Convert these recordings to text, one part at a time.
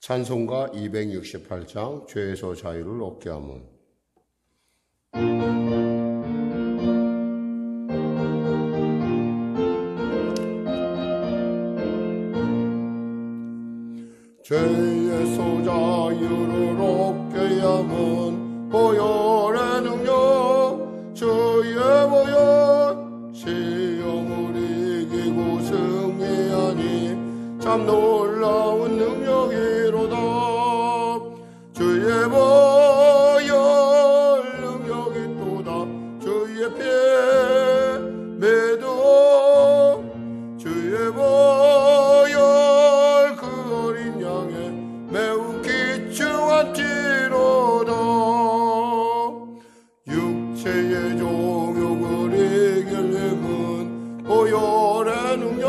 찬송가 268장 죄에서 자유를 얻게 함은. 죄에서 자유를 얻게 함은 보혈의 능력 주의 보혈 시험을 이기고 승리하니 참 놀라운 능력이로다. 주의 보혈 능력이 또다. 주의 피 매도 주의 보혈 그 어린 양의 매우 귀중한 피로다. 육체의 종욕을 이길 힘은 보혈의 능력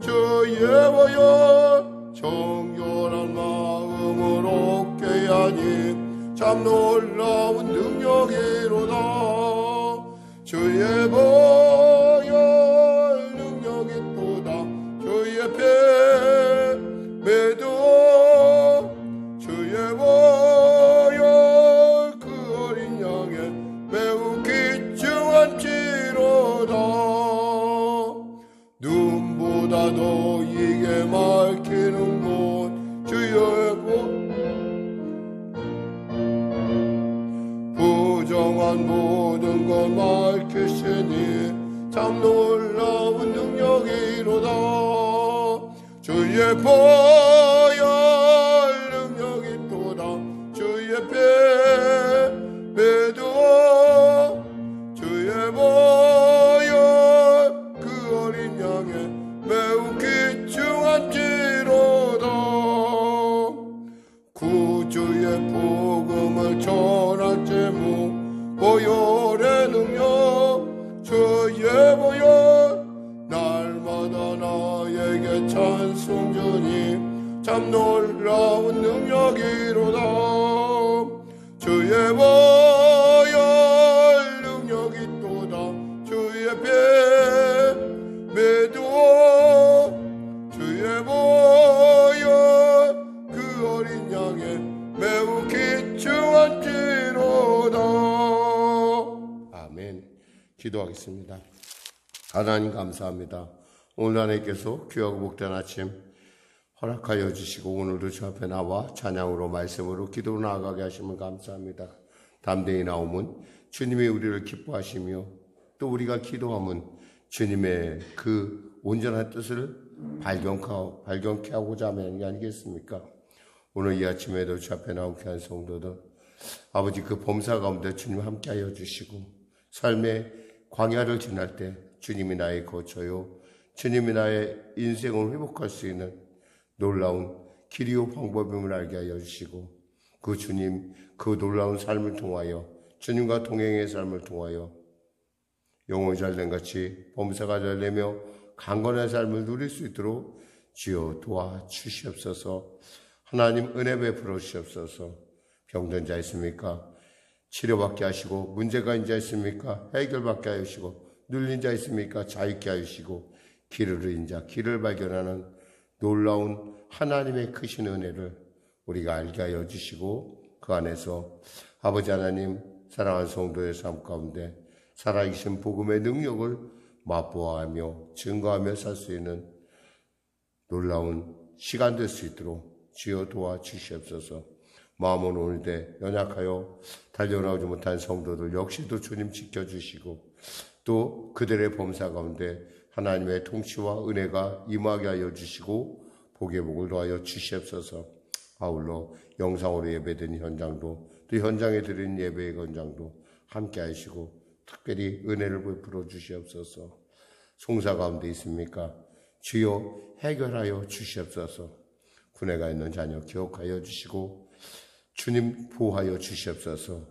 주의 보혈 정결한 마음을 얻게 하니 참 놀라운 능력이로다. 주의 보혈 능력이 또다. 주의 피 매도 주의 보혈 그 어린 양의 매우 귀중한 피로다. 눈보다 더 이게 밝히는 곳 주의 부정한 모든 것 밝히시니 참 놀라운 능력이로다. 주의 보혈 능력이 또다. 주의 피 매도 주의 보혈 그 어린 양의 매우 귀중한 피로다. 구주의 복음을 전할 제목 보혈의 능력 주의 보혈 날마다 나에게 찬송 주니 참 놀라운 능력이로다. 주의 보혈 능력이 또다. 주의 피 매도 주의 보혈 그 어린 양의 매우 귀중한 피로다. 아멘. 기도하겠습니다. 하나님 감사합니다. 오늘 하나님께서 귀하고 복된 아침 허락하여 주시고 오늘도 주 앞에 나와 찬양으로 말씀으로 기도로 나아가게 하시면 감사합니다. 담대히 나오면 주님이 우리를 기뻐하시며 또 우리가 기도하면 주님의 그 온전한 뜻을 발견케 하고자 하는 게 아니겠습니까? 오늘 이 아침에도 주 앞에 나온 귀한 성도들 아버지 그 범사 가운데 주님 함께하여 주시고 삶의 광야를 지날 때 주님이 나의 거처요 주님이 나의 인생을 회복할 수 있는 놀라운 길이요 방법임을 알게 하여 주시고 그 주님 그 놀라운 삶을 통하여 주님과 동행의 삶을 통하여 영혼이 잘된 같이 범사가 잘되며 강건한 삶을 누릴 수 있도록 주여 도와주시옵소서. 하나님 은혜 베풀어 주시옵소서. 병든 자 있습니까? 치료받게 하시고 문제가 있는 자 있습니까? 해결받게 하시고 눌린 자 있습니까? 자유케 하시고 길을 잃은 자 길을 발견하는 놀라운 하나님의 크신 은혜를 우리가 알게 하여 주시고 그 안에서 아버지 하나님 사랑하는 성도의 삶 가운데 살아계신 복음의 능력을 맛보아하며 증거하며 살 수 있는 놀라운 시간 될 수 있도록 주여 도와주시옵소서. 마음은 오늘대 연약하여 달려나오지 못한 성도들 역시도 주님 지켜주시고 또 그들의 범사 가운데 하나님의 통치와 은혜가 임하게 하여 주시고 복의 복을 더하여 주시옵소서. 아울러 영상으로 예배드린 현장도 또 현장에 드린 예배의 현장도 함께 하시고 특별히 은혜를 베풀어 주시옵소서. 송사 가운데 있습니까? 주여 해결하여 주시옵소서. 군에가 있는 자녀 기억하여 주시고 주님 보호하여 주시옵소서.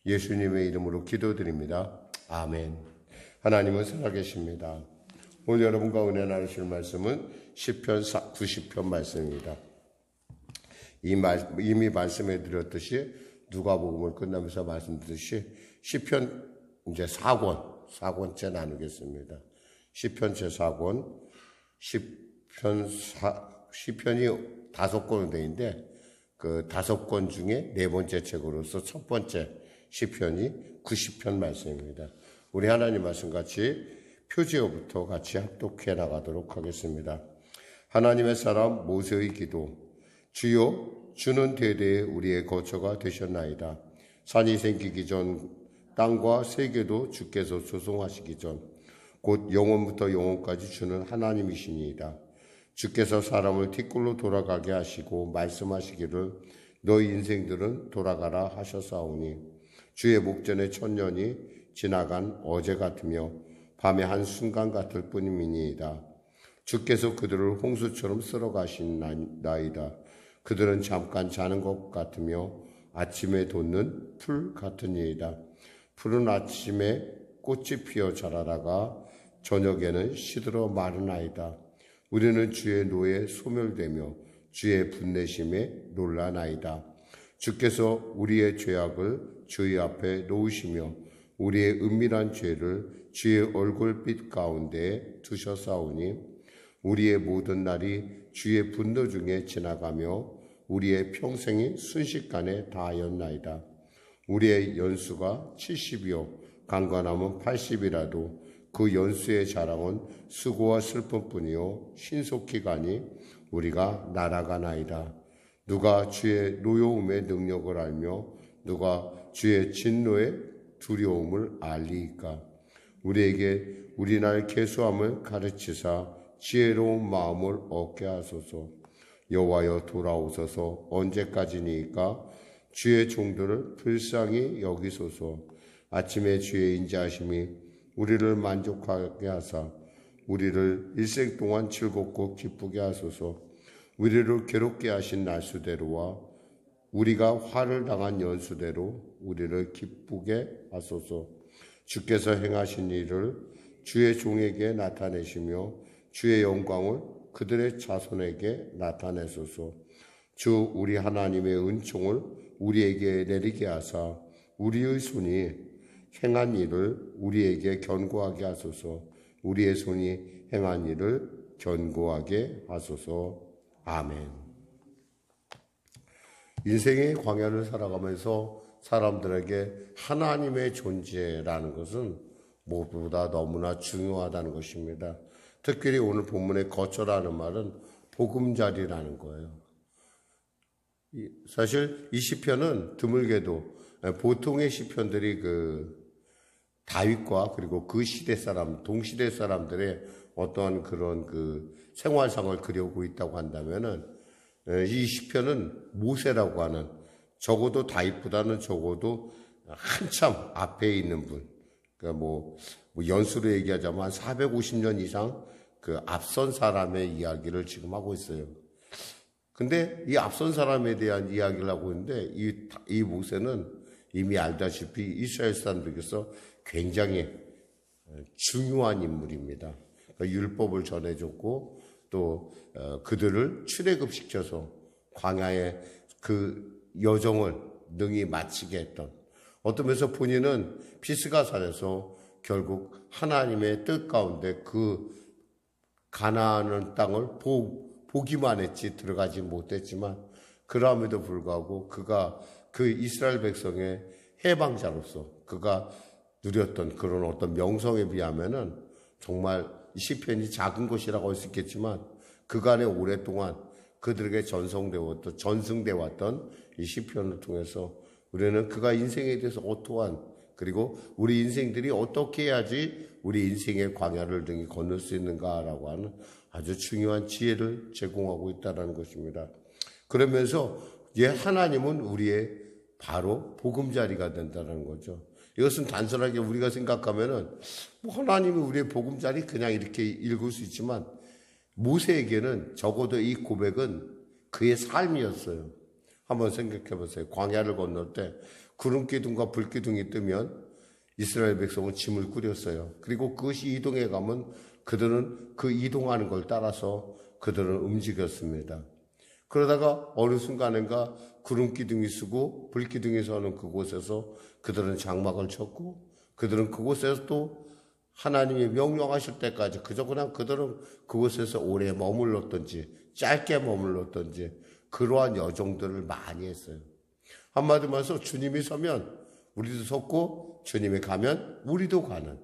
예수님의 이름으로 기도드립니다. 아멘. 하나님은 살아계십니다. 오늘 여러분과 은혜 나누실 말씀은 시편 90편 말씀입니다. 이미 말씀해 드렸듯이 누가복음을 끝나면서 말씀드렸듯이 시편 이제 4권째 나누겠습니다. 시편 제4권, 시편 시편이 5권으로 되어 있는데 그 5권 중에 4번째 책으로서 첫 번째 시편이 90편 말씀입니다. 우리 하나님 말씀같이 표지어부터 같이 합독해 나가도록 하겠습니다. 하나님의 사람 모세의 기도. 주여, 주는 대대에 우리의 거처가 되셨나이다. 산이 생기기 전 땅과 세계도 주께서 조성하시기 전 곧 영원부터 영원까지 주는 하나님이시니이다. 주께서 사람을 뒷골로 돌아가게 하시고 말씀하시기를 너희 인생들은 돌아가라 하셨사오니 주의 목전의 천년이 지나간 어제 같으며 밤의 한순간 같을 뿐이니이다. 주께서 그들을 홍수처럼 쓸어가신 나이다. 그들은 잠깐 자는 것 같으며 아침에 돋는 풀 같으니이다. 풀은 아침에 꽃이 피어 자라다가 저녁에는 시들어 마르나이다. 우리는 주의 노에 소멸되며 주의 분내심에 놀라나이다. 주께서 우리의 죄악을 주의 앞에 놓으시며 우리의 은밀한 죄를 주의 얼굴빛 가운데 두셨사오니 우리의 모든 날이 주의 분노 중에 지나가며 우리의 평생이 순식간에 다하였나이다. 우리의 연수가 70이요 강건함은 80이라도 그 연수의 자랑은 수고와 슬픔뿐이요 신속히 가니 우리가 날아가나이다. 누가 주의 노여움의 능력을 알며 누가 주의 진노의 두려움을 알리이까. 우리에게 우리 날 계수함을 가르치사 지혜로운 마음을 얻게 하소서. 여호와여 돌아오소서. 언제까지니까 주의 종들을 불쌍히 여기소서. 아침에 주의 인자하심이 우리를 만족하게 하사 우리를 일생 동안 즐겁고 기쁘게 하소서. 우리를 괴롭게 하신 날수대로와 우리가 화를 당한 연수대로 우리를 기쁘게 하소서. 주께서 행하신 일을 주의 종에게 나타내시며 주의 영광을 그들의 자손에게 나타내소서. 주 우리 하나님의 은총을 우리에게 내리게 하사 우리의 손이 행한 일을 우리에게 견고하게 하소서. 우리의 손이 행한 일을 견고하게 하소서. 아멘. 인생의 광야를 살아가면서 사람들에게 하나님의 존재라는 것은 무엇보다 너무나 중요하다는 것입니다. 특별히 오늘 본문의 거처라는 말은 보금자리라는 거예요. 사실 이 시편은 드물게도 보통의 시편들이 다윗과 그리고 그 시대 사람, 동시대 사람들의 어떠한 그런 생활상을 그려오고 있다고 한다면은 이 시편은 모세라고 하는 적어도 다윗보다는 적어도 한참 앞에 있는 분, 그러니까 연수로 얘기하자면 450년 이상 앞선 사람의 이야기를 지금 하고 있어요. 근데 이 앞선 사람에 대한 이야기를 하고 있는데 이 모세는 이미 알다시피 이스라엘 사람들에게서 굉장히 중요한 인물입니다. 그러니까 율법을 전해줬고 또 그들을 출애굽시켜서 광야의 그 여정을 능히 마치게 했던, 어떤 면에서 본인은 피스가산에서 결국 하나님의 뜻 가운데 그 가나안 땅을 보기만 했지 들어가지 못했지만 그럼에도 불구하고 그가 그 이스라엘 백성의 해방자로서 그가 누렸던 그런 어떤 명성에 비하면은 정말 시편이 작은 것이라고 할 수 있겠지만 그간에 오랫동안 그들에게 전승되어 왔던 이 시편을 통해서 우리는 그가 인생에 대해서 어떠한, 그리고 우리 인생들이 어떻게 해야지 우리 인생의 광야를 등이 건널 수 있는가라고 하는 아주 중요한 지혜를 제공하고 있다는 것입니다. 그러면서 하나님은 우리의 바로 보금자리가 된다는 거죠. 이것은 단순하게 우리가 생각하면은 하나님이 우리의 보금자리 그냥 이렇게 읽을 수 있지만 모세에게는 적어도 이 고백은 그의 삶이었어요. 한번 생각해 보세요. 광야를 건널 때 구름 기둥과 불 기둥이 뜨면 이스라엘 백성은 짐을 꾸렸어요. 그리고 그것이 이동해 가면 그들은 그 이동하는 걸 따라서 그들은 움직였습니다. 그러다가 어느 순간인가 구름 기둥이 서고 불 기둥이 서는 그곳에서 그들은 장막을 쳤고 그들은 그곳에서 또 하나님이 명령하실 때까지 그저 그냥 그들은 그곳에서 오래 머물렀던지 짧게 머물렀던지 그러한 여정들을 많이 했어요. 한마디로 말해서 주님이 서면 우리도 섰고 주님이 가면 우리도 가는,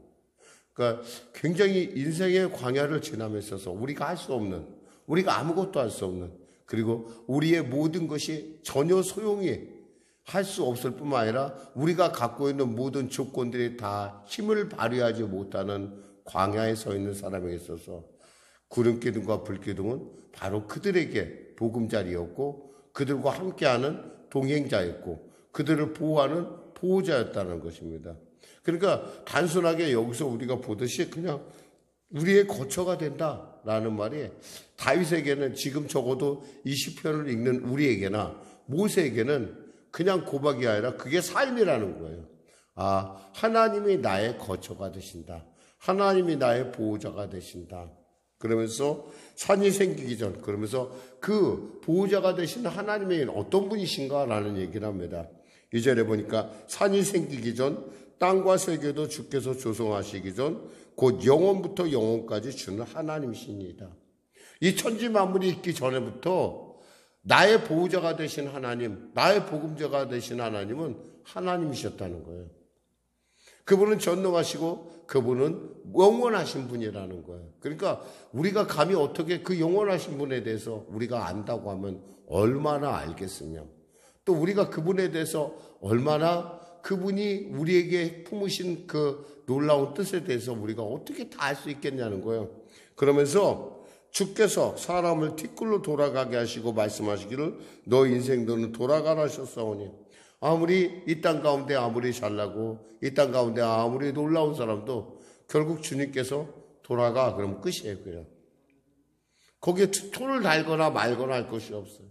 그러니까 굉장히 인생의 광야를 지남에 있어서 우리가 할 수 없는, 우리가 아무것도 할 수 없는, 그리고 우리의 모든 것이 전혀 소용이 할 수 없을 뿐만 아니라 우리가 갖고 있는 모든 조건들이 다 힘을 발휘하지 못하는 광야에 서 있는 사람에게 있어서 구름기둥과 불기둥은 바로 그들에게 보금자리였고 그들과 함께하는 동행자였고 그들을 보호하는 보호자였다는 것입니다. 그러니까 단순하게 여기서 우리가 보듯이 그냥 우리의 거처가 된다라는 말이 다윗에게는 지금 적어도 이 시편을 읽는 우리에게나 모세에게는 그냥 고백이 아니라 그게 삶이라는 거예요. 아, 하나님이 나의 거처가 되신다. 하나님이 나의 보호자가 되신다. 그러면서 산이 생기기 전, 그러면서 그 보호자가 되신 하나님이 어떤 분이신가라는 얘기를 합니다. 2절에 보니까 산이 생기기 전, 땅과 세계도 주께서 조성하시기 전, 곧 영원부터 영원까지 주는 하나님이십니다. 이 천지 만물이 있기 전에부터 나의 보호자가 되신 하나님, 나의 복음자가 되신 하나님은 하나님이셨다는 거예요. 그분은 전능하시고 그분은 영원하신 분이라는 거예요. 그러니까 우리가 감히 어떻게 그 영원하신 분에 대해서 우리가 안다고 하면 얼마나 알겠으며, 또 우리가 그분에 대해서 얼마나 그분이 우리에게 품으신 그 놀라운 뜻에 대해서 우리가 어떻게 다 알 수 있겠냐는 거예요. 그러면서 주께서 사람을 티끌로 돌아가게 하시고 말씀하시기를 너 인생 너는 돌아가라 하셨사오니, 아무리 이 땅 가운데 아무리 잘나고 이 땅 가운데 아무리 놀라운 사람도 결국 주님께서 돌아가 그러면 끝이에요. 그냥 거기에 손을 달거나 말거나 할 것이 없어요.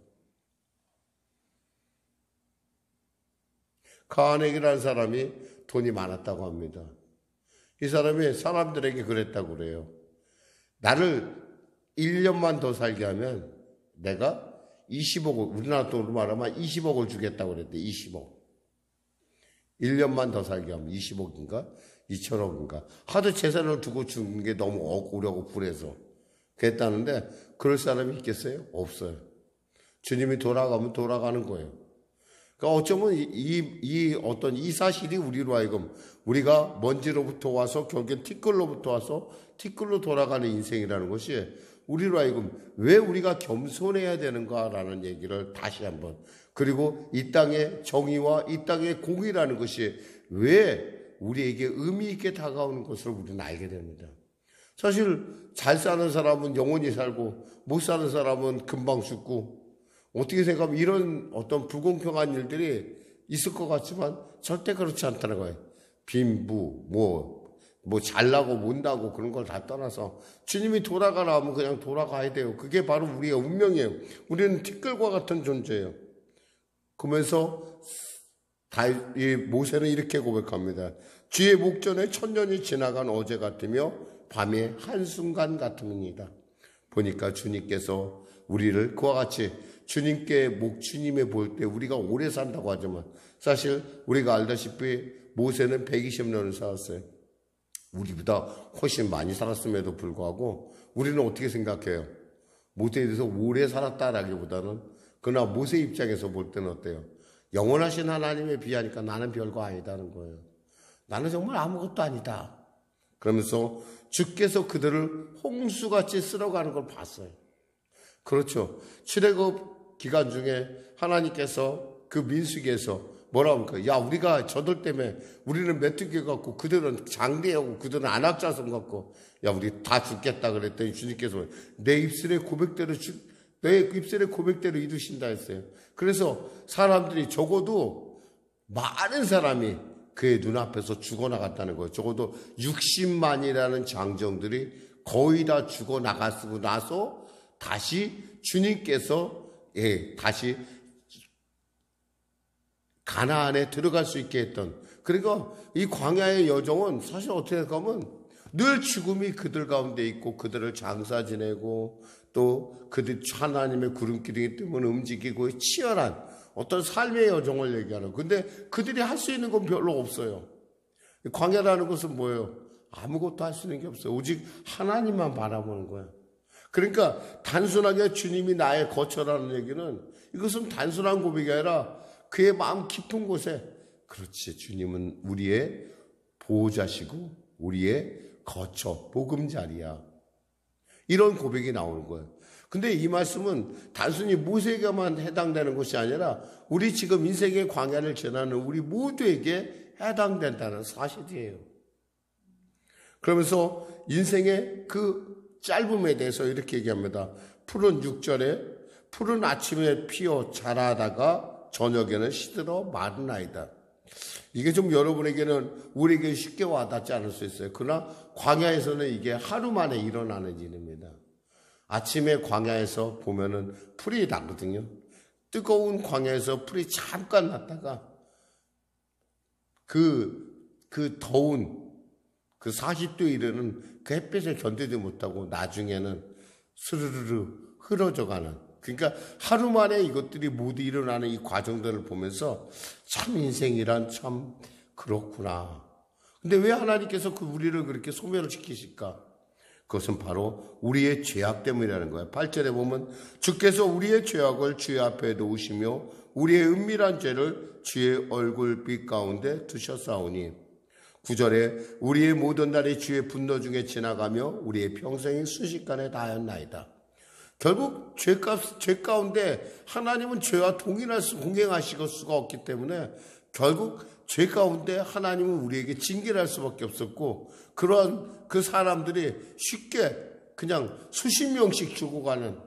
가은액이라는 사람이 돈이 많았다고 합니다. 이 사람이 사람들에게 그랬다고 그래요. 나를 1년만 더 살게 하면 내가 20억을, 우리나라 돈으로 말하면 20억을 주겠다고 그랬대. 20억. 1년만 더 살게 하면 20억인가? 2천억인가? 하도 재산을 두고 주는 게 너무 억울하고 불해서 그랬다는데 그럴 사람이 있겠어요? 없어요. 주님이 돌아가면 돌아가는 거예요. 그러니까 어쩌면 어떤 이 사실이 우리로 하여금 우리가 먼지로부터 와서 결국엔 티끌로부터 와서 티끌로 돌아가는 인생이라는 것이 우리로 하여금 왜 우리가 겸손해야 되는가라는 얘기를 다시 한번, 그리고 이 땅의 정의와 이 땅의 공의라는 것이 왜 우리에게 의미 있게 다가오는 것을 우리는 알게 됩니다. 사실 잘 사는 사람은 영원히 살고 못 사는 사람은 금방 죽고, 어떻게 생각하면 이런 어떤 불공평한 일들이 있을 것 같지만 절대 그렇지 않다는 거예요. 빈부, 뭐 잘나고 못나고 그런 걸 다 떠나서 주님이 돌아가라 하면 그냥 돌아가야 돼요. 그게 바로 우리의 운명이에요. 우리는 티끌과 같은 존재예요. 그러면서 모세는 이렇게 고백합니다. 주의 목전에 천년이 지나간 어제 같으며 밤의 한순간 같습니다. 보니까 주님께서 우리를 그와 같이 주님께 주님에 볼 때 우리가 오래 산다고 하지만 사실 우리가 알다시피 모세는 120년을 살았어요. 우리보다 훨씬 많이 살았음에도 불구하고 우리는 어떻게 생각해요? 모세에 대해서 오래 살았다라기보다는 그러나 모세 입장에서 볼 때는 어때요? 영원하신 하나님에 비하니까 나는 별거 아니다는 거예요. 나는 정말 아무것도 아니다. 그러면서 주께서 그들을 홍수같이 쓸어가는 걸 봤어요. 그렇죠. 출애굽 기간 중에 하나님께서 그 민수기에서 뭐라고 합니까? 야, 우리가 저들 때문에 우리는 메뚜기 같고 그들은 장대하고 그들은 안악자손 같고 야, 우리 다 죽겠다 그랬더니 주님께서 내 입술의 고백대로 이루신다 했어요. 그래서 사람들이 적어도 많은 사람이 그의 눈앞에서 죽어나갔다는 거예요. 적어도 60만이라는 장정들이 거의 다 죽어나갔고 나서 다시 주님께서 다시 가나안에 들어갈 수 있게 했던, 그러니까 이 광야의 여정은 사실 어떻게 생각하면 늘 죽음이 그들 가운데 있고 그들을 장사 지내고 또 그들 하나님의 구름기둥이 때문에 움직이고 치열한 어떤 삶의 여정을 얘기하는. 근데 그들이 할 수 있는 건 별로 없어요. 광야라는 것은 뭐예요? 아무것도 할 수 있는 게 없어요. 오직 하나님만 바라보는 거야. 그러니까 단순하게 주님이 나의 거처라는 얘기는 이것은 단순한 고백이 아니라 그의 마음 깊은 곳에 그렇지 주님은 우리의 보호자시고 우리의 거처 보금자리야. 이런 고백이 나오는 거예요. 근데 이 말씀은 단순히 모세에게만 해당되는 것이 아니라 우리 지금 인생의 광야를 지나는 우리 모두에게 해당된다는 사실이에요. 그러면서 인생의 그 짧음에 대해서 이렇게 얘기합니다. 푸른 6절에 푸른 아침에 피어 자라다가 저녁에는 시들어 마른 아이다. 이게 좀 여러분에게는 우리에게 쉽게 와닿지 않을 수 있어요. 그러나 광야에서는 이게 하루 만에 일어나는 일입니다. 아침에 광야에서 보면은 풀이 나거든요. 뜨거운 광야에서 풀이 잠깐 났다가 그 더운 그 40도에 이르는 그 햇빛을 견디지 못하고 나중에는 스르르르 흐려져가는, 그러니까 하루 만에 이것들이 모두 일어나는 이 과정들을 보면서 참 인생이란 참 그렇구나. 근데 왜 하나님께서 우리를 그렇게 소멸을 시키실까? 그것은 바로 우리의 죄악 때문이라는 거예요. 8절에 보면 주께서 우리의 죄악을 주의 앞에 놓으시며 우리의 은밀한 죄를 주의 얼굴빛 가운데 두셨사오니 9절에 우리의 모든 날이 주의 분노 중에 지나가며 우리의 평생이 순식간에 다하였나이다. 결국 죄 가운데 하나님은 죄와 동행하실 수가 없기 때문에 결국 죄 가운데 하나님은 우리에게 징계할 수밖에 없었고, 그러한 그 사람들이 쉽게 그냥 수십 명씩 죽어가는,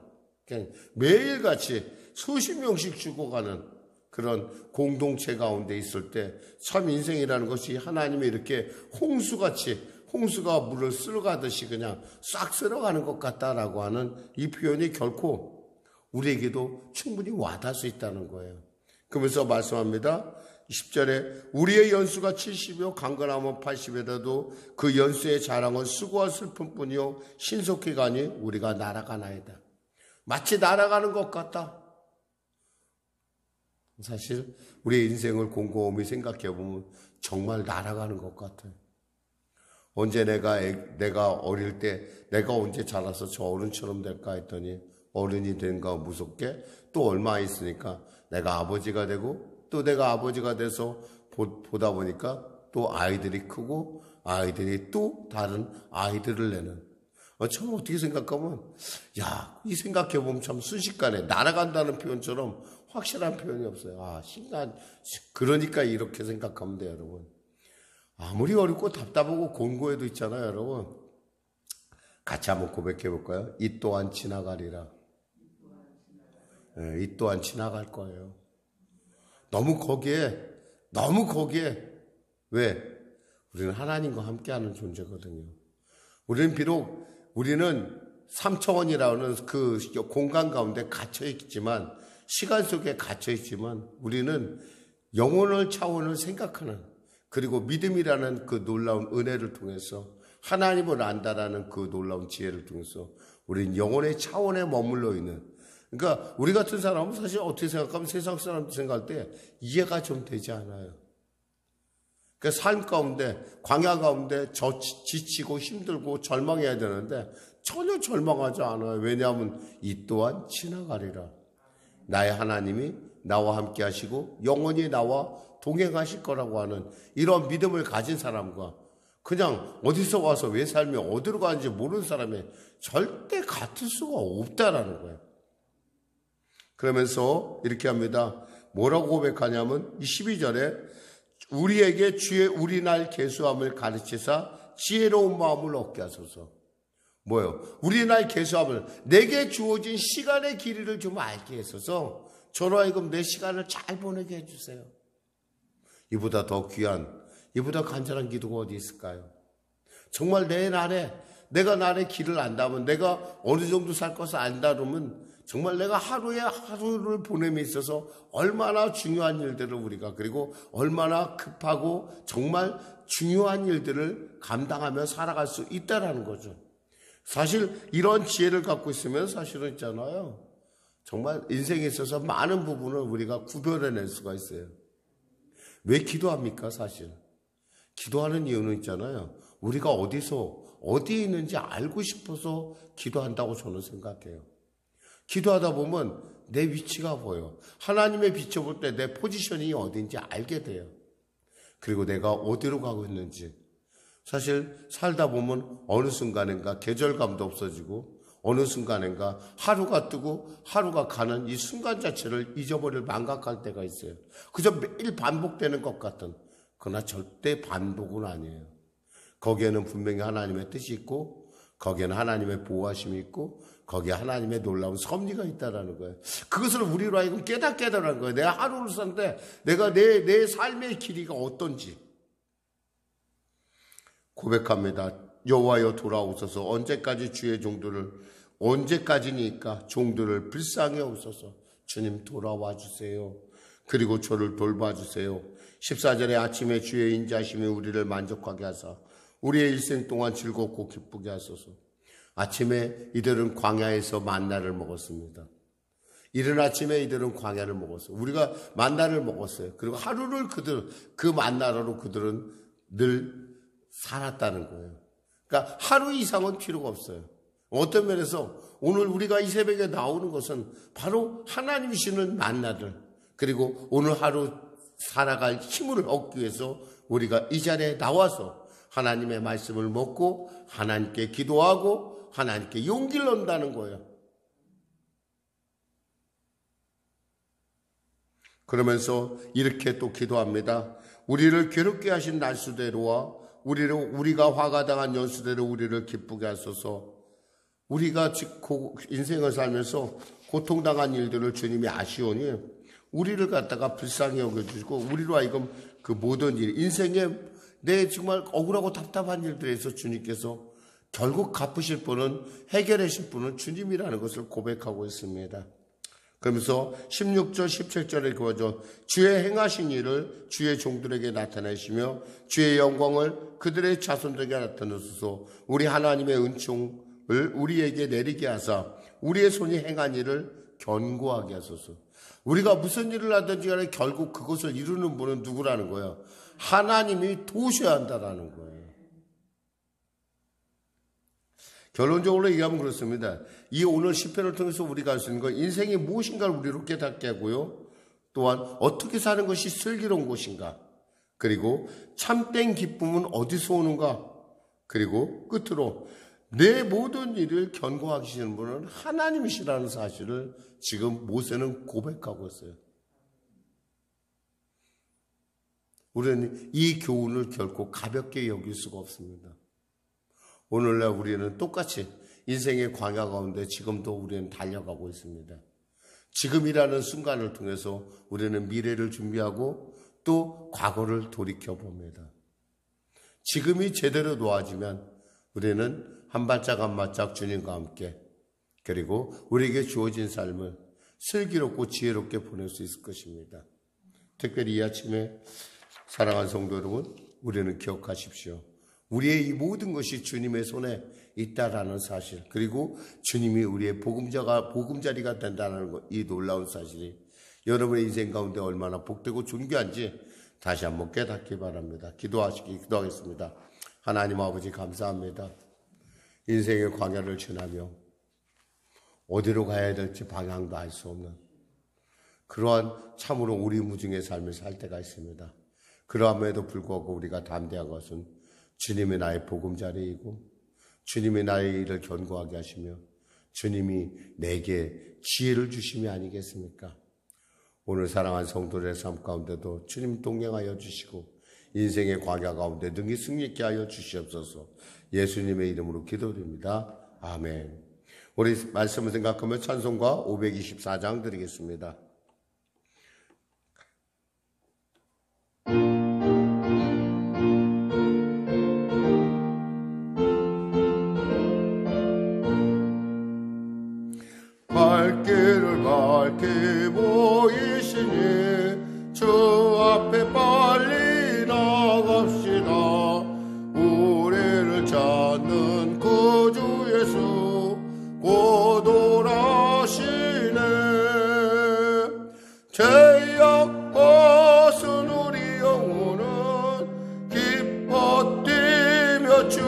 그냥 매일같이 수십 명씩 죽어가는 그런 공동체 가운데 있을 때 참 인생이라는 것이 하나님이 이렇게 홍수가 물을 쓸어가듯이 그냥 싹 쓸어가는 것 같다라고 하는 이 표현이 결코 우리에게도 충분히 와닿을 수 있다는 거예요. 그러면서 말씀합니다. 10절에 우리의 연수가 70이요 강건함은 80이라도 그 연수의 자랑은 수고와 슬픔뿐이요 신속히 가니 우리가 날아가나이다. 마치 날아가는 것 같다. 사실 우리의 인생을 곰곰이 생각해 보면 정말 날아가는 것 같아요. 언제 내가 어릴 때 내가 언제 자라서 저 어른처럼 될까 했더니 어른이 된가 무섭게 또 얼마 있으니까 내가 아버지가 되고 또 내가 아버지가 돼서 보다 보니까 또 아이들이 크고 아이들이 또 다른 아이들을 내는, 참 어떻게 생각하면 이 생각해보면 참 순식간에 날아간다는 표현처럼 확실한 표현이 없어요. 그러니까 이렇게 생각하면 돼요, 여러분. 아무리 어렵고 답답하고 곤고해도 있잖아요, 여러분. 같이 한번 고백해 볼까요? 이 또한 지나가리라. 이 또한 지나갈 거예요. 너무 거기에 왜? 우리는 하나님과 함께하는 존재거든요. 우리는 3차원이라는 그 공간 가운데 갇혀있지만, 시간 속에 갇혀있지만 우리는 영혼의 차원을 생각하는, 그리고 믿음이라는 그 놀라운 은혜를 통해서 하나님을 안다라는 그 놀라운 지혜를 통해서 우리는 영혼의 차원에 머물러 있는, 그러니까 우리 같은 사람은 사실 어떻게 생각하면 세상 사람들 생각할 때 이해가 좀 되지 않아요. 그러니까 삶 가운데, 광야 가운데 지치고 힘들고 절망해야 되는데 전혀 절망하지 않아요. 왜냐하면 이 또한 지나가리라. 나의 하나님이 나와 함께 하시고 영원히 나와 동행하실 거라고 하는 이런 믿음을 가진 사람과 그냥 어디서 와서 왜 살며 어디로 가는지 모르는 사람이 절대 같을 수가 없다라는 거예요. 그러면서 이렇게 합니다. 뭐라고 고백하냐면 12절에 우리에게 주의 우리날 계수함을 가르치사 지혜로운 마음을 얻게 하소서. 뭐요? 우리날 계수함을, 내게 주어진 시간의 길이를 좀 알게 해서서 저로 하여금 내 시간을 잘 보내게 해주세요. 이보다 더 귀한, 이보다 간절한 기도가 어디 있을까요? 정말 내가 날의 길을 안다면, 내가 어느 정도 살 것을 안다면 정말 내가 하루를 보냄에 있어서 얼마나 중요한 일들을 우리가, 그리고 얼마나 급하고 정말 중요한 일들을 감당하며 살아갈 수 있다라는 거죠. 사실 이런 지혜를 갖고 있으면 사실은 있잖아요, 정말 인생에 있어서 많은 부분을 우리가 구별해낼 수가 있어요. 왜 기도합니까? 사실 기도하는 이유는 있잖아요. 우리가 어디에 있는지 알고 싶어서 기도한다고 저는 생각해요. 기도하다 보면 내 위치가 보여. 하나님의 비춰볼 때 내 포지셔닝이 어딘지 알게 돼요. 그리고 내가 어디로 가고 있는지. 사실 살다 보면 어느 순간인가 계절감도 없어지고 어느 순간인가 하루가 뜨고 하루가 가는 이 순간 자체를 잊어버릴 망각할 때가 있어요. 그저 매일 반복되는 것 같은, 그러나 절대 반복은 아니에요. 거기에는 분명히 하나님의 뜻이 있고 거기에는 하나님의 보호하심이 있고 거기에 하나님의 놀라운 섭리가 있다는 거예요. 그것을 우리로 하여금 깨닫게 하라는 거예요. 내가 하루를 사는데 내가 내 삶의 길이가 어떤지 고백합니다. 여호와여 돌아오소서. 언제까지 주의 종들을, 언제까지니까 종들을 불쌍히 여기소서. 주님 돌아와 주세요. 그리고 저를 돌봐주세요. 14절에 아침에 주의 인자심이 우리를 만족하게 하사 우리의 일생 동안 즐겁고 기쁘게 하소서. 아침에 이들은 광야에서 만나를 먹었습니다. 이른 아침에 이들은 광야를 먹었어요. 우리가 만나를 먹었어요. 그리고 하루를 그 만나로 그들은 늘 살았다는 거예요. 그러니까 하루 이상은 필요가 없어요. 어떤 면에서 오늘 우리가 이 새벽에 나오는 것은 바로 하나님이 주시는 만나를, 그리고 오늘 하루 살아갈 힘을 얻기 위해서 우리가 이 자리에 나와서 하나님의 말씀을 먹고 하나님께 기도하고 하나님께 용기를 얻는다는 거예요. 그러면서 이렇게 또 기도합니다. 우리를 괴롭게 하신 날수대로와 우리가 화가 당한 연수대로 우리를 기쁘게 하소서. 우리가 인생을 살면서 고통당한 일들을 주님이 아시오니 우리를 갖다가 불쌍히 여겨주시고 우리로 하여금 그 모든 일, 인생에 내 정말 억울하고 답답한 일들에서 주님께서 결국 갚으실 분은, 해결하실 분은 주님이라는 것을 고백하고 있습니다. 그러면서 16절 17절에 그어져 주의 행하신 일을 주의 종들에게 나타내시며 주의 영광을 그들의 자손들에게 나타내소서. 우리 하나님의 은총을 우리에게 내리게 하사 우리의 손이 행한 일을 견고하게 하소서. 우리가 무슨 일을 하든지 간에 결국 그것을 이루는 분은 누구라는 거예요? 하나님이 도우셔야 한다라는 거예요. 결론적으로 얘기하면 그렇습니다. 이 오늘 시편을 통해서 우리가 할 수 있는 건 인생이 무엇인가를 우리로 깨닫게 하고요. 또한 어떻게 사는 것이 슬기로운 것인가. 그리고 참된 기쁨은 어디서 오는가. 그리고 끝으로 내 모든 일을 견고하시는 분은 하나님이시라는 사실을 지금 모세는 고백하고 있어요. 우리는 이 교훈을 결코 가볍게 여길 수가 없습니다. 오늘날 우리는 똑같이 인생의 광야 가운데 지금도 우리는 달려가고 있습니다. 지금이라는 순간을 통해서 우리는 미래를 준비하고 또 과거를 돌이켜 봅니다. 지금이 제대로 놓아지면 우리는 한 발짝 한 발짝 주님과 함께, 그리고 우리에게 주어진 삶을 슬기롭고 지혜롭게 보낼 수 있을 것입니다. 특별히 이 아침에 사랑하는 성도 여러분, 우리는 기억하십시오. 우리의 이 모든 것이 주님의 손에 있다라는 사실, 그리고 주님이 우리의 보금자리가 된다는 것, 이 놀라운 사실이 여러분의 인생 가운데 얼마나 복되고 존귀한지 다시 한번 깨닫기 바랍니다. 기도하겠습니다. 하나님 아버지 감사합니다. 인생의 광야를 지나며 어디로 가야 될지 방향도 알 수 없는 그러한 참으로 우리무중의 삶을 살 때가 있습니다. 그러함에도 불구하고 우리가 담대한 것은 주님이 나의 보금자리이고 주님이 나의 일을 견고하게 하시며 주님이 내게 지혜를 주심이 아니겠습니까? 오늘 사랑하는 성도들의 삶 가운데도 주님 동행하여 주시고 인생의 광야 가운데 능히 승리케 하여 주시옵소서. 예수님의 이름으로 기도드립니다. 아멘. 우리 말씀을 생각하며 찬송가 524장 드리겠습니다. 발길을 밝게 보이시니 주 앞에 빨리 나갑시다. 우리를 찾는 구주 예수 곧 오라시네. 죄악 벗은 우리 영혼은 기뻐 뛰며 주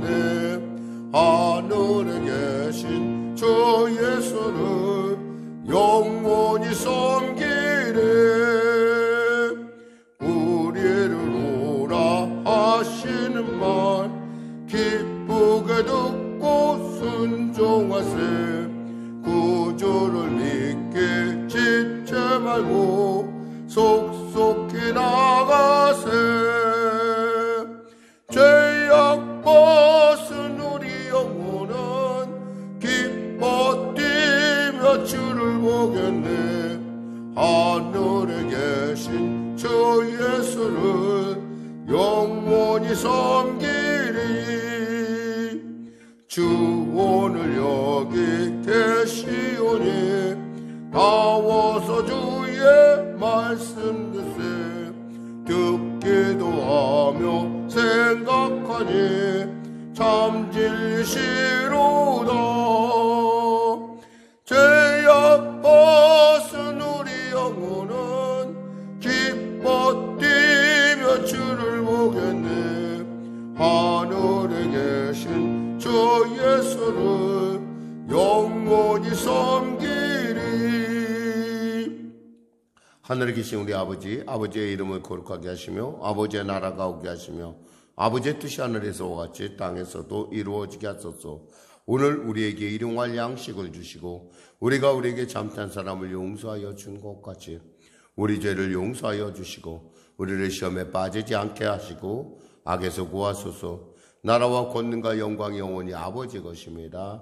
보겠네. 하늘에 계신 주 예수를 영원히 섬기네. 우리를 오라 하시는 말 기쁘게 듣고 순종하세. 구주를 믿게 짓지 말고 속속히 나가세. 죄악 벗은 우리 영혼은 기뻐 뛰며 주를 보겠네. 하늘에 계신 주 예수를 영원히 섬기리. 주 오늘 여기 계시오니 나와서 주의 말씀 듣기도 하며 생각하니 참 진리시로다. 죄악 벗은 우리 영혼은 기뻐 뛰며 주를 보겠네. 하늘에 계신 주 예수를 영원히 섬기리. 하늘에 계신 우리 아버지, 아버지의 이름을 거룩하게 하시며 아버지의 나라가 오게 하시며 아버지의 뜻이 하늘에서와 같이 땅에서도 이루어지게 하소서. 오늘 우리에게 일용할 양식을 주시고 우리가 우리에게 잘못한 사람을 용서하여 준 것 같이 우리 죄를 용서하여 주시고 우리를 시험에 빠지지 않게 하시고 악에서 구하소서. 나라와 권능과 영광이 영원히 아버지 것입니다.